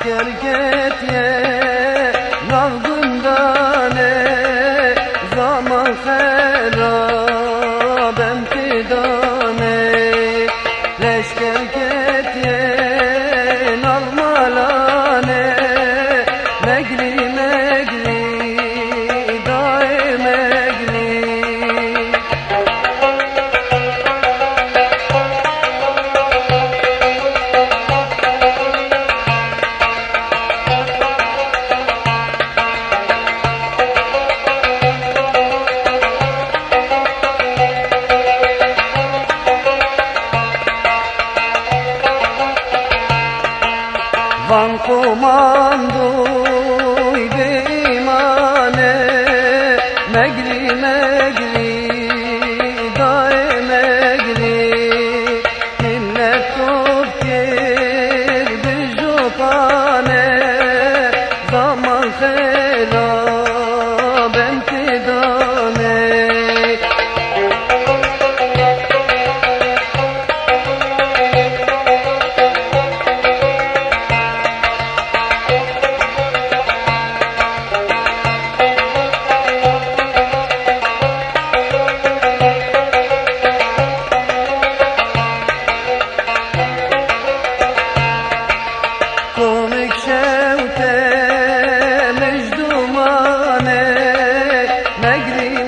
Leşkerketiye navgundane zaman xerabem fidane Leşkerketiye navmalane megli megli dae megli Van komandoy beymane megli megli dae megli millet topker bijopane zaman xerabem fidane Komik şevte mecdumane megri